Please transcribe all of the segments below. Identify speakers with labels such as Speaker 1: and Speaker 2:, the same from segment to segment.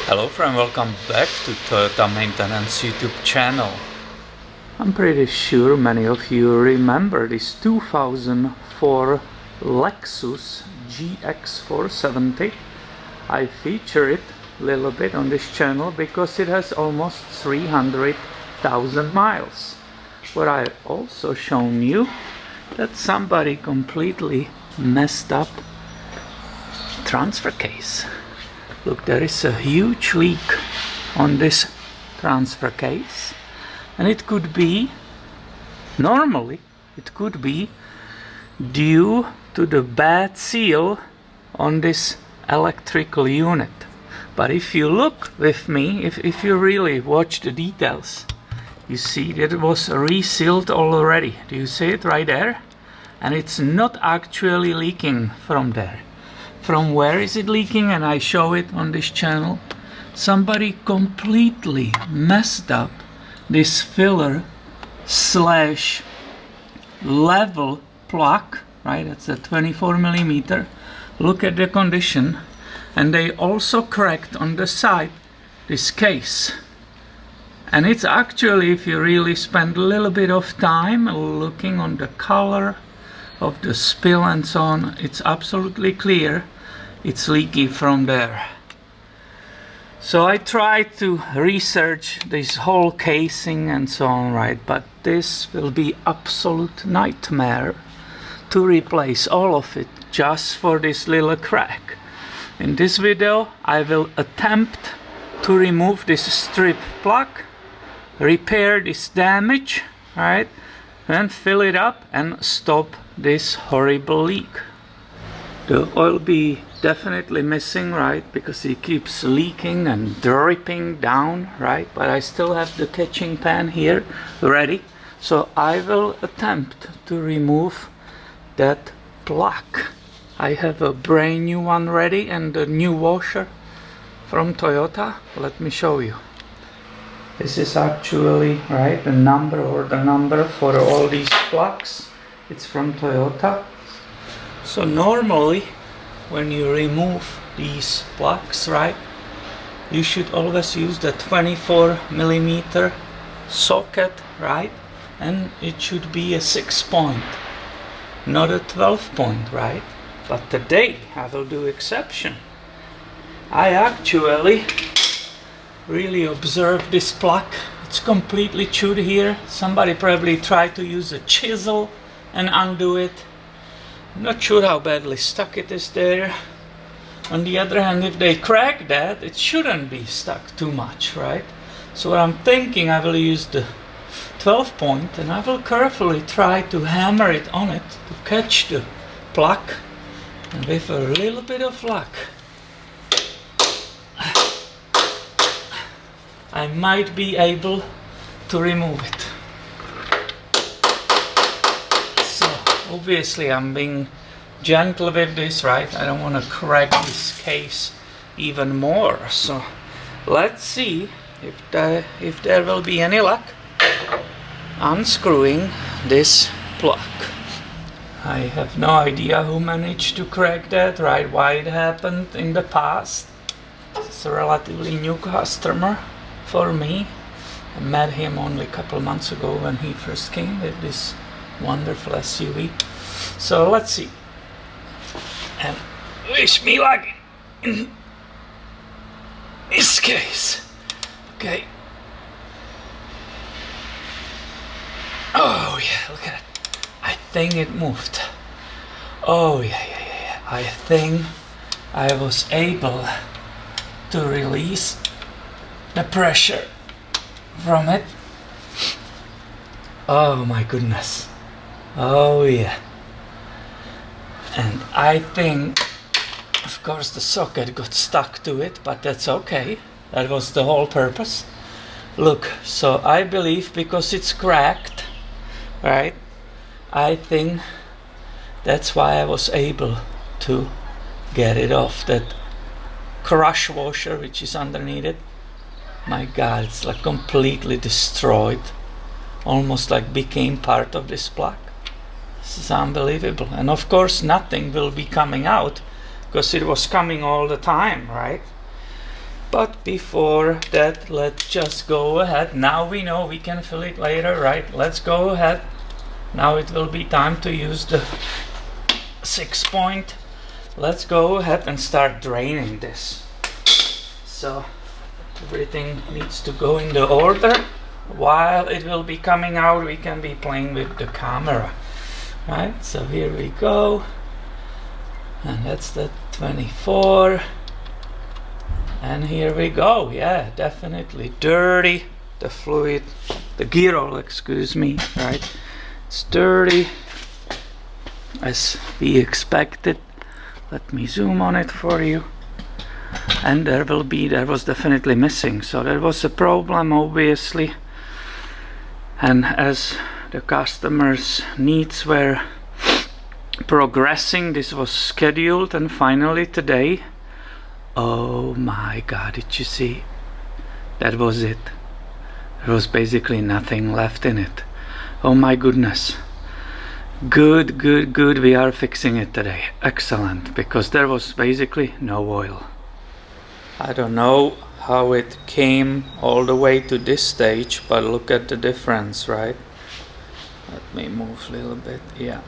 Speaker 1: Hello friend, welcome back to Toyota Maintenance YouTube channel. I'm pretty sure many of you remember this 2004 Lexus GX470. I feature it a little bit on this channel because it has almost 300,000 miles. But I also shown you that somebody completely messed up transfer case. Look, there is a huge leak on this transfer case, and it could be, normally it could be due to the bad seal on this electrical unit. But if you look with me, if you really watch the details, you see that it was resealed already. Do you see it right there? And it's not actually leaking from there. From where is it leaking? And I show it on this channel. Somebody completely messed up this filler slash level plug, right? That's a 24 millimeter. Look at the condition. And they also cracked on the side this case. And it's actually, if you really spend a little bit of time looking on the color of the spill and so on, it's absolutely clear it's leaky from there. So I tried to research this whole casing and so on, right? But this will be absolute nightmare to replace all of it just for this little crack. In this video I will attempt to remove this strip plug, repair this damage, right? And fill it up and stop this horrible leak. The oil be definitely missing, right? Because it keeps leaking and dripping down, right? But I still have the catching pan here ready. So I will attempt to remove that plug. I have a brand new one ready and a new washer from Toyota. Let me show you. This is actually, right, the number for all these plugs. It's from Toyota. So normally when you remove these plugs, right, you should always use the 24 millimeter socket, right? And it should be a 6-point, not a 12-point, right? But today I will do exception. I actually really observe this plug. It's completely chewed here. Somebody probably tried to use a chisel and undo it. I'm not sure how badly stuck it is there. On the other hand, if they crack that, it shouldn't be stuck too much, right? So what I'm thinking, I will use the 12-point and I will carefully try to hammer it on it to catch the plug, and with a little bit of luck I might be able to remove it. So obviously I'm being gentle with this, right? I don't want to crack this case even more. So let's see if there will be any luck unscrewing this plug. I have no idea who managed to crack that, right? Why it happened in the past. It's a relatively new customer for me. I met him only a couple of months ago when he first came with this wonderful SUV. So let's see. And wish me luck in this case. Okay. Oh yeah, look at it. I think it moved. Oh yeah. I think I was able to release the pressure from it. Oh my goodness. Oh yeah. And I think, of course, the socket got stuck to it, but that's okay. That was the whole purpose. Look, so I believe because it's cracked, right? I think that's why I was able to get it off. That crush washer which is underneath it, my God, it's like completely destroyed. Almost like became part of this plug. This is unbelievable. And of course nothing will be coming out because it was coming all the time, right? But before that, let's just go ahead. Now we know we can fill it later, right? Let's go ahead. Now it will be time to use the 6-point. Let's go ahead and start draining this. So everything needs to go in the order. While it will be coming out, we can be playing with the camera, right? So here we go, and that's the 24, and here we go. Yeah, definitely dirty. The fluid, the gear oil, excuse me, right? It's dirty as we expected. Let me zoom on it for you. And there was definitely missing, so there was a problem, obviously. And as the customer's needs were progressing, this was scheduled, and finally today, oh my god, did you see? That was it. There was basically nothing left in it. Oh my goodness. Good, good, good, we are fixing it today. Excellent, because there was basically no oil. I don't know how it came all the way to this stage, but look at the difference, right? Let me move a little bit. Yeah,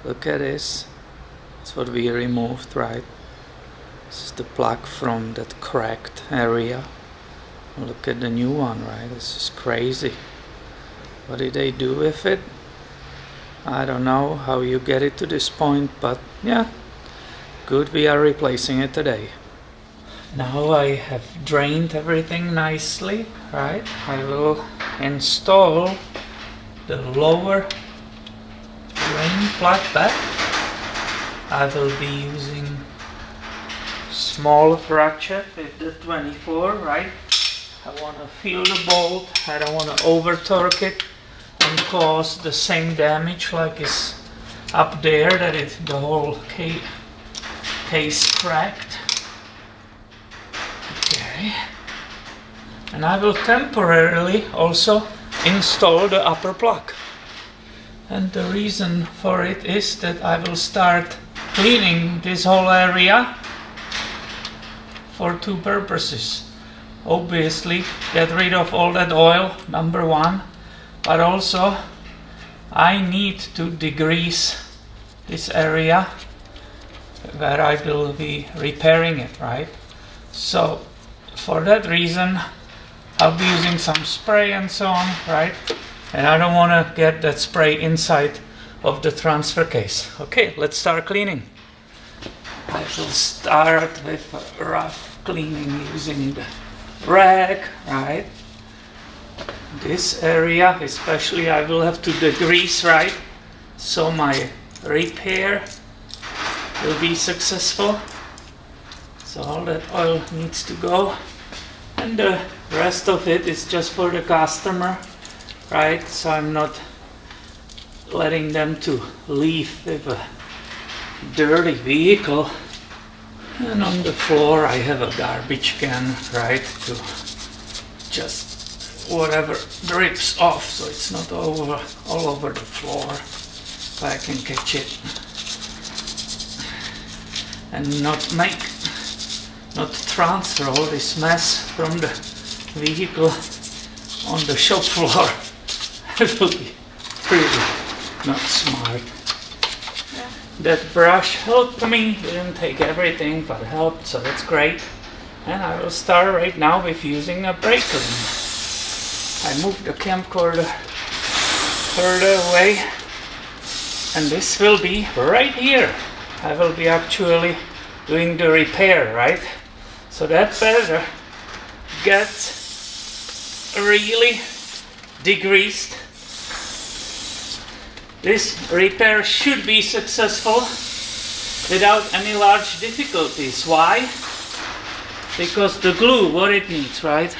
Speaker 1: look at this. That's what we removed, right? This is the plug from that cracked area. Look at the new one, right? This is crazy. What did they do with it? I don't know how you get it to this point, but yeah, good, we are replacing it today. Now I have drained everything nicely, right? I will install the lower drain plug back. I will be using small ratchet with the 24, right? I want to feel the bolt. I don't want to over torque it and cause the same damage like is up there, that the whole case cracked. Okay, and I will temporarily also install the upper plug, and the reason for it is that I will start cleaning this whole area for two purposes. Obviously get rid of all that oil, number one, but also I need to degrease this area where I will be repairing it, right? So for that reason I'll be using some spray and so on, right? And I don't want to get that spray inside of the transfer case. Okay, let's start cleaning. I will start with a rough cleaning using the rag, right? This area especially I will have to degrease, right? So my repair will be successful. So all that oil needs to go, and the rest of it is just for the customer, right? So I'm not letting them to leave with a dirty vehicle. And on the floor I have a garbage can, right, to just whatever drips off, so it's not all over the floor, if I can catch it, and not transfer all this mess from the vehicle on the shop floor. It will be pretty not smart. That brush helped me, didn't take everything but helped, so that's great. And I will start right now with using a brake clean. I moved the camcorder further away, and this will be right here. I will be actually doing the repair, right? So that better gets really degreased. This repair should be successful without any large difficulties. Why? Because the glue, what it needs, right?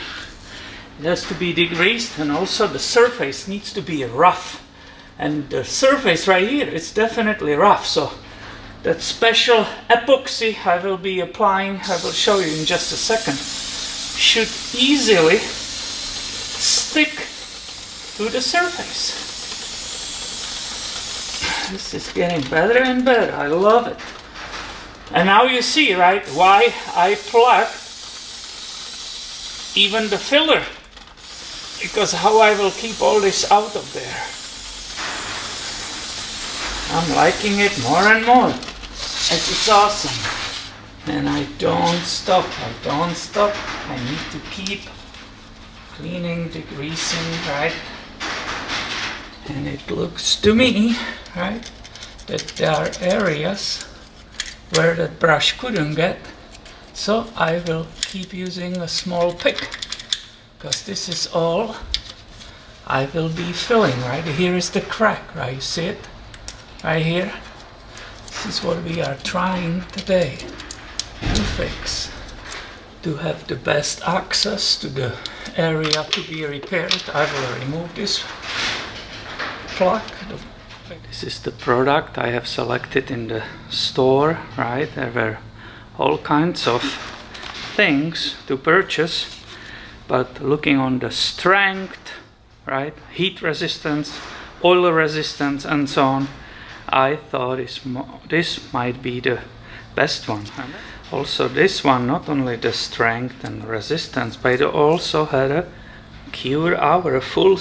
Speaker 1: It has to be degreased, and also the surface needs to be rough. And the surface right here is definitely rough. So that special epoxy I will be applying, I will show you in just a second, should easily stick to the surface. This is getting better and better. I love it. And now you see, right, why I plugged even the filler, because how I will keep all this out of there. I'm liking it more and more. It's awesome. And I don't stop. I need to keep cleaning, degreasing, right? And it looks to me, right, that there are areas where that brush couldn't get. So I will keep using a small pick, because this is all I will be filling, right? Here is the crack, right? You see it? Right here. This is what we are trying today to fix, to have the best access to the area to be repaired. I will remove this plug. This is the product I have selected in the store, right? There were all kinds of things to purchase, but looking on the strength, right, heat resistance, oil resistance, and so on, I thought this might be the best one. Also this one, not only the strength and resistance, but it also had a cure hour, a full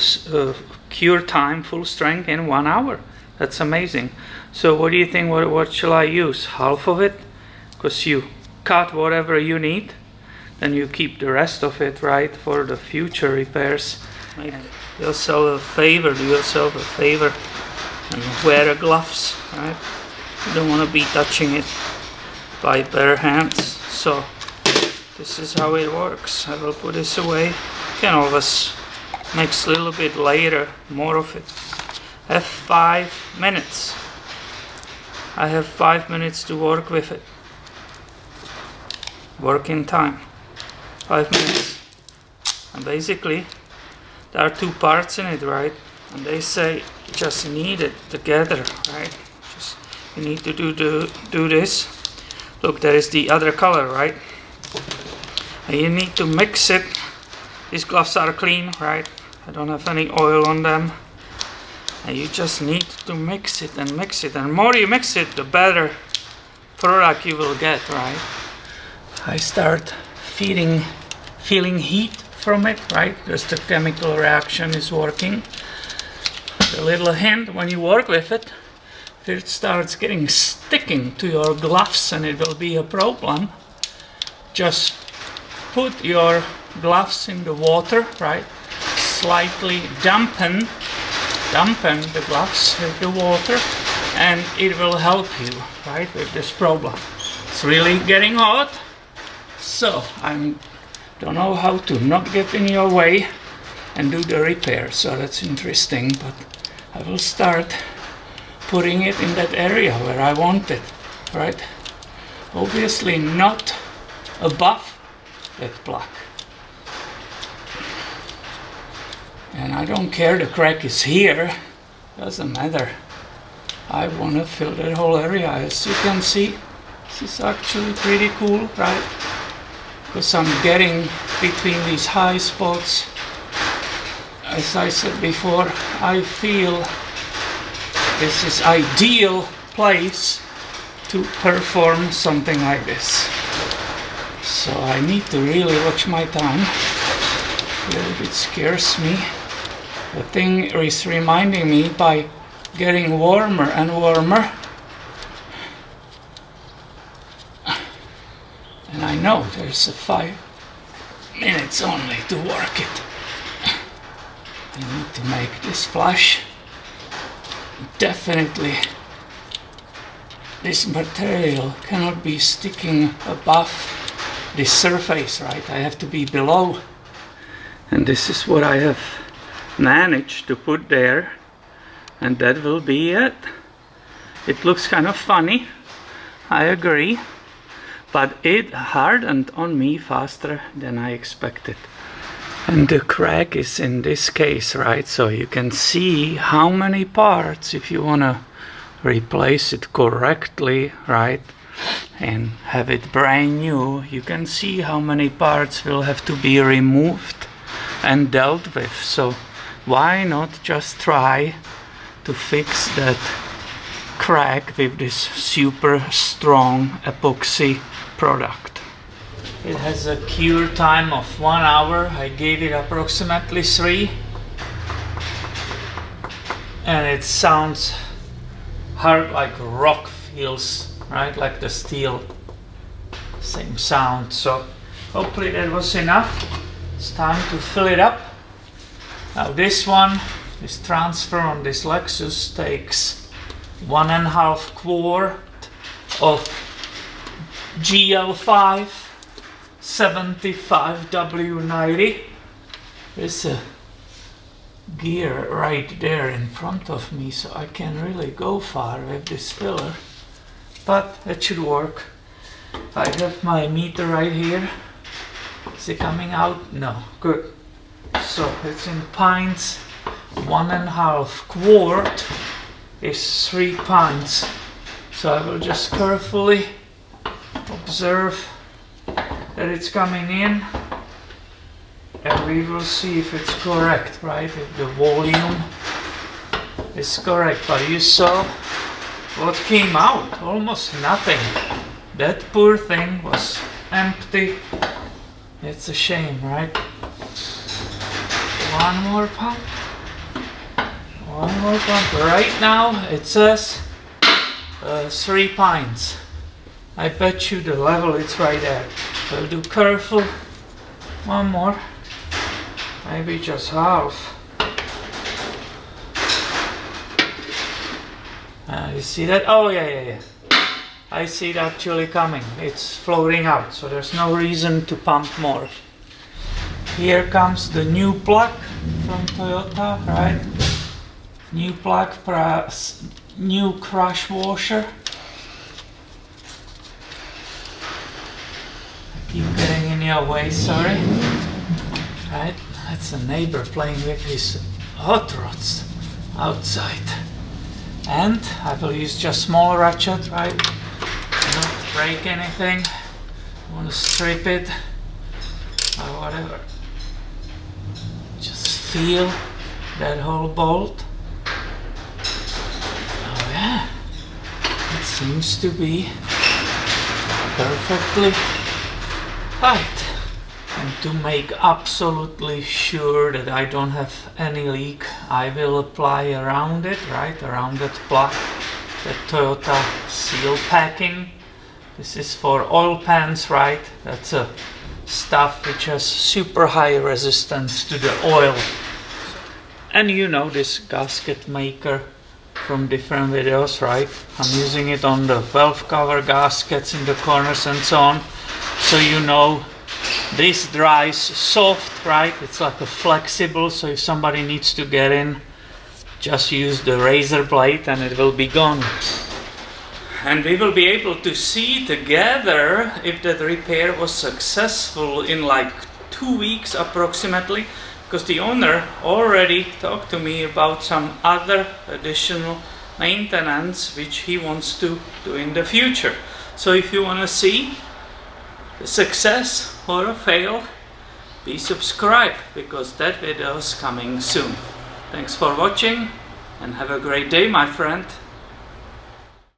Speaker 1: cure time, full strength in 1 hour. That's amazing. So what do you think, what shall I use? Half of it? Because you cut whatever you need, then you keep the rest of it, right, for the future repairs. Make yourself a favor, do yourself a favor and wear gloves, right? You don't want to be touching it by bare hands. So this is how it works. I will put this away. You can always mix a little bit later, more of it. Have 5 minutes. I have 5 minutes to work with it. Working time, 5 minutes. And basically there are 2 parts in it, right? And they say just knead it together, right? Just you need to do this. Look, there is the other color, right? And you need to mix it. These gloves are clean, right? I don't have any oil on them. And you just need to mix it and mix it. And the more you mix it, the better product you will get, right? I start feeling heat from it, right? Because the chemical reaction is working. A little hint, when you work with it, if it starts getting sticking to your gloves and it will be a problem, just put your gloves in the water, right? Slightly dampen the gloves with the water, and it will help you, right, with this problem. It's really getting hot, so I don't know how to not get in your way and do the repair. So that's interesting, but I will start putting it in that area where I want it, right? Obviously not above that plug. And I don't care the crack is here, doesn't matter. I want to fill that whole area. As you can see, this is actually pretty cool, right? Because I'm getting between these high spots. As I said before, I feel this is ideal place to perform something like this. So I need to really watch my time. A little bit scares me. The thing is reminding me by getting warmer and warmer. And I know there's 5 minutes only to work it. I need to make this flush. Definitely this material cannot be sticking above the surface, right? I have to be below. And this is what I have managed to put there, and that will be it. It looks kind of funny, I agree, but it hardened on me faster than I expected. And the crack is in this case, right? So you can see how many parts, if you want to replace it correctly, right, and have it brand new, you can see how many parts will have to be removed and dealt with. So why not just try to fix that crack with this super strong epoxy product? It has a cure time of 1 hour. I gave it approximately 3. And it sounds hard like rock feels, right? Like the steel. Same sound. So hopefully that was enough. It's time to fill it up. Now this transfer on this Lexus takes 1.5 quart of GL5 75W90. There's a gear right there in front of me, so I can't really go far with this filler, but it should work. I have my meter right here. Is it coming out? No. Good. So it's in pints. 1.5 quart is 3 pints. So I will just carefully observe that it's coming in, and we will see if it's correct, right? If the volume is correct. But you saw what came out, almost nothing. That poor thing was empty. It's a shame, right? One more pump. One more pump. Right now it says 3 pints. I bet you the level it's right there. We'll do careful. One more. Maybe just half. You see that? Oh yeah. I see it actually coming. It's floating out, so there's no reason to pump more. Here comes the new plug from Toyota, right? New plug plus new crush washer. I keep getting in your way, sorry. Right, that's a neighbor playing with his hot rods outside. And I will use just small ratchet, right? Not break anything. I want to strip it or whatever. Just feel that whole bolt. Oh yeah, it seems to be perfectly tight. And to make absolutely sure that I don't have any leak, I will apply around it, right, around that plug, that Toyota seal packing. This is for oil pans, right? That's a stuff which has super high resistance to the oil. And you know this Gasket Maker from different videos, right? I'm using it on the valve cover gaskets in the corners and so on. So you know this dries soft, right? It's like a flexible, so if somebody needs to get in, just use the razor blade and it will be gone. And we will be able to see together if that repair was successful in like 2 weeks approximately, because the owner already talked to me about some other additional maintenance which he wants to do in the future. So if you want to see the success or a fail, be subscribed, because that video is coming soon. Thanks for watching and have a great day, my friend.